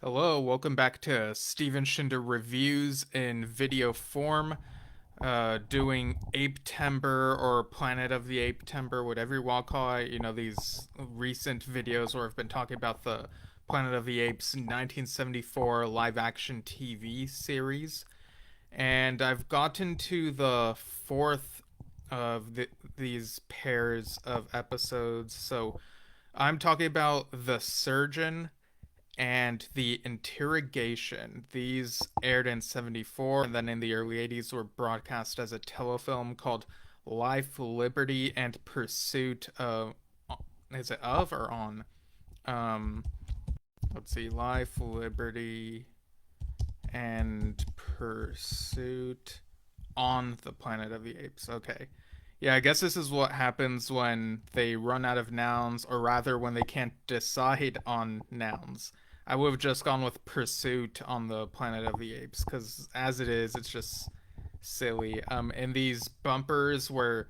Hello, welcome back to Steven Shinder Reviews in video form. Doing Ape-tember or Planet of the Ape-tember, whatever you want to call it. These recent videos where I've been talking about the Planet of the Apes 1974 live action TV series. And I've gotten to the fourth of these pairs of episodes. So I'm talking about The Surgeon and the Interrogation. These aired in 74 and then in the early 80s were broadcast as a telefilm called Life, Liberty, and Pursuit of. Is it of or on? Um, let's see. Life, Liberty, and Pursuit on the Planet of the Apes. Okay. Yeah, I guess this is what happens when they run out of nouns, or rather, when they can't decide on nouns. I would have just gone with Pursuit on the Planet of the Apes, because as it is, it's just silly. In these bumpers where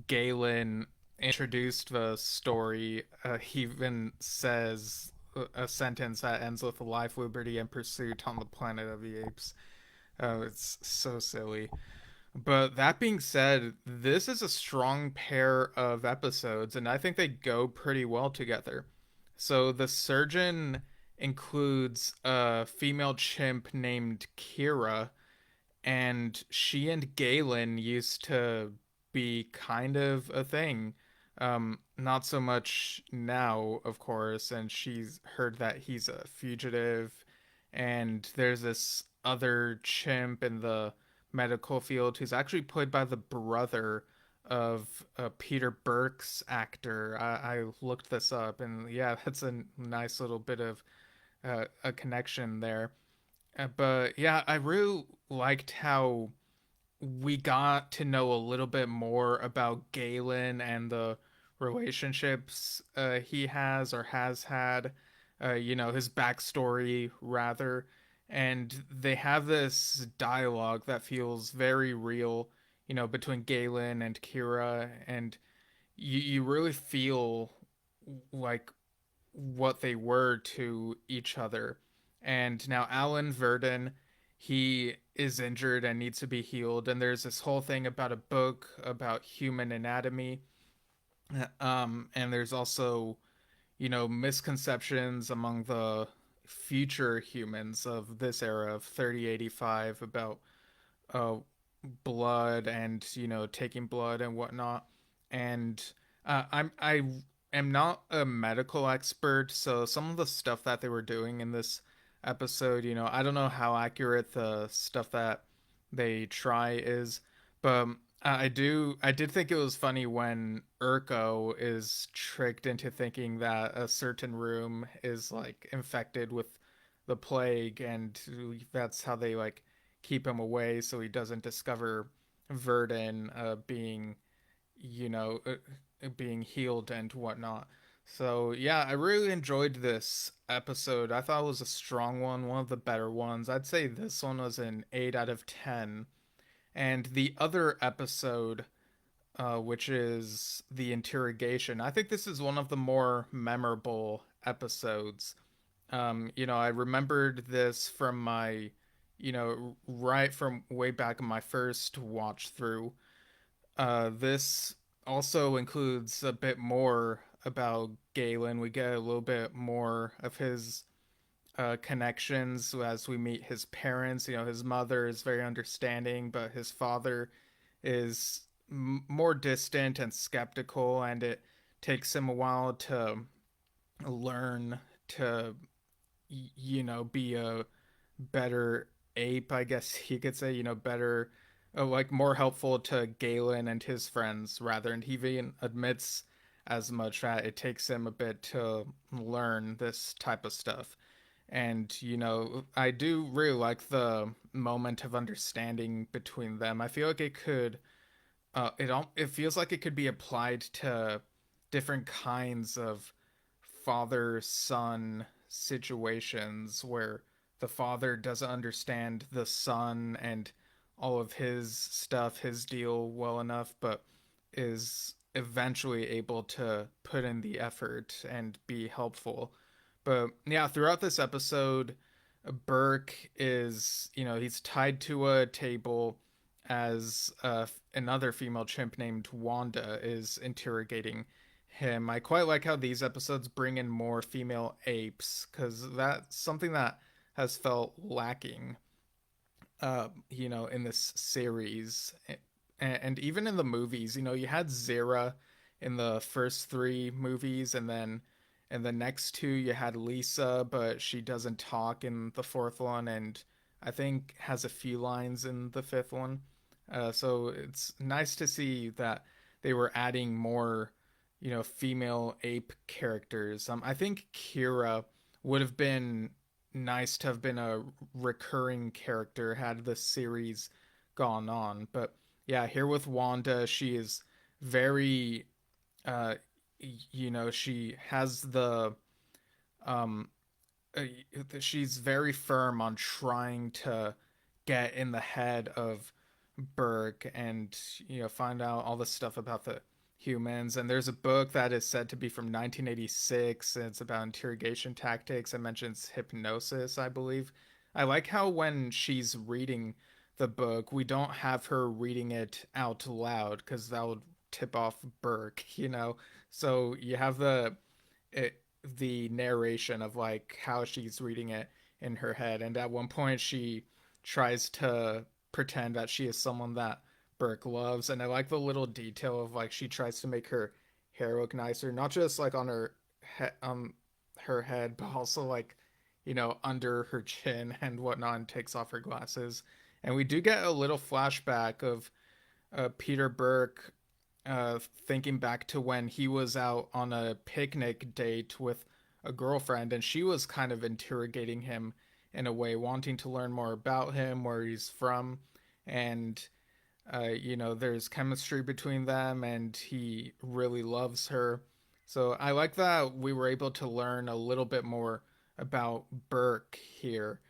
Galen introduced the story, he even says a sentence that ends with life, liberty, and pursuit on the Planet of the Apes. Oh, it's so silly. But that being said, this is a strong pair of episodes, and I think they go pretty well together. So the surgeon includes a female chimp named Kira, and she and Galen used to be kind of a thing. Not so much now, of course, and she's heard that he's a fugitive, and there's this other chimp in the medical field who's actually played by the brother of Peter Burke's actor. I looked this up, and yeah, that's a nice little bit of a connection there. But yeah, I really liked how we got to know a little bit more about Galen and the relationships he has or has had, his backstory rather. And they have this dialogue that feels very real, between Galen and Kira. And you really feel like what they were to each other. And now Alan Verdon, he is injured and needs to be healed. And there's this whole thing about a book about human anatomy. And there's also, misconceptions among the future humans of this era of 3085 about uh, blood and taking blood and whatnot. And I am not a medical expert, so some of the stuff that they were doing in this episode, I don't know how accurate the stuff that they try is, but I did think it was funny when Urko is tricked into thinking that a certain room is like infected with the plague, and that's how they like keep him away so he doesn't discover Verdun being healed and whatnot. So yeah, I really enjoyed this episode. I thought it was a strong one of the better ones. I'd say this one was an 8 out of 10. And the other episode, which is the interrogation, I think this is one of the more memorable episodes. I remembered this from my, right from way back in my first watch through. This also includes a bit more about Galen. We get a little bit more of his connections as we meet his parents. His mother is very understanding, but his father is more distant and skeptical, and it takes him a while to learn to be a better ape, I guess he could say, better, like more helpful to Galen and his friends rather. And he even admits as much that it takes him a bit to learn this type of stuff. And, I do really like the moment of understanding between them. I feel like it could, it feels like it could be applied to different kinds of father son situations where the father doesn't understand the son and all of his stuff, his deal well enough, but is eventually able to put in the effort and be helpful. But yeah, throughout this episode, Burke is, he's tied to a table as another female chimp named Wanda is interrogating him. I quite like how these episodes bring in more female apes because that's something that has felt lacking, in this series. And even in the movies, you had Zara in the first three movies, and then in the next two, you had Lisa, but she doesn't talk in the fourth one, and I think has a few lines in the fifth one. So it's nice to see that they were adding more, female ape characters. I think Kira would have been nice to have been a recurring character had the series gone on. But yeah, here with Wanda, she is very, uh, she has um, uh, she's very firm on trying to get in the head of Burke and find out all the stuff about the humans. And there's a book that is said to be from 1986, and it's about interrogation tactics. It mentions hypnosis, I believe. I like how when she's reading the book, we don't have her reading it out loud because that would tip off Burke, So you have it, the narration of like how she's reading it in her head, and at one point she tries to pretend that she is someone that Burke loves, and I like the little detail of like she tries to make her hair look nicer, not just like on her head, but also like under her chin and whatnot, and takes off her glasses. And we do get a little flashback of Peter Burke thinking back to when he was out on a picnic date with a girlfriend, and she was kind of interrogating him in a way, wanting to learn more about him, where he's from, and there's chemistry between them, and he really loves her. So I like that we were able to learn a little bit more about Burke here.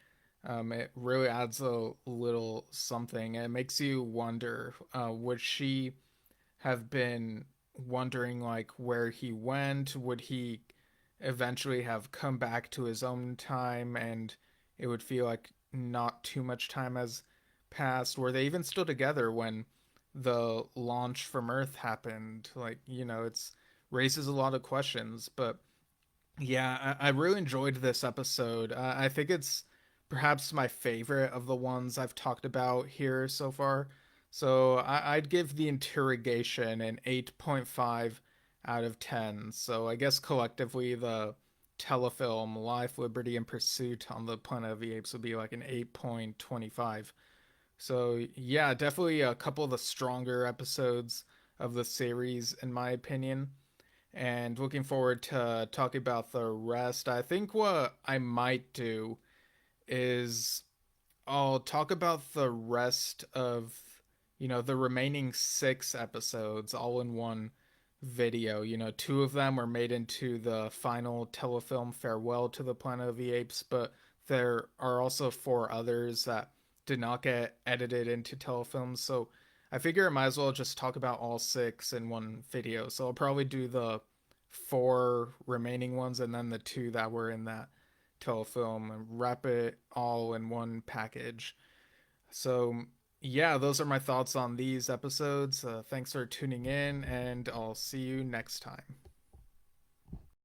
It really adds a little something. It makes you wonder, would she have been wondering like where he went? Would he eventually have come back to his own time and it would feel like not too much time has passed? Were they even still together when the launch from Earth happened? Like, it's raises a lot of questions. But yeah, I really enjoyed this episode. I think it's perhaps my favorite of the ones I've talked about here so far. So I'd give the interrogation an 8.5 out of 10. So I guess collectively the telefilm Life, Liberty, and Pursuit on the Planet of the Apes would be like an 8.25. So yeah, definitely a couple of the stronger episodes of the series in my opinion, and looking forward to talking about the rest. I think what I might do is I'll talk about the rest of, the remaining six episodes all in one video. Two of them were made into the final telefilm Farewell to the Planet of the Apes, but there are also four others that did not get edited into telefilms. So I figure I might as well just talk about all six in one video. So I'll probably do the four remaining ones and then the two that were in that telefilm and wrap it all in one package. So, yeah, those are my thoughts on these episodes. Thanks for tuning in, and I'll see you next time.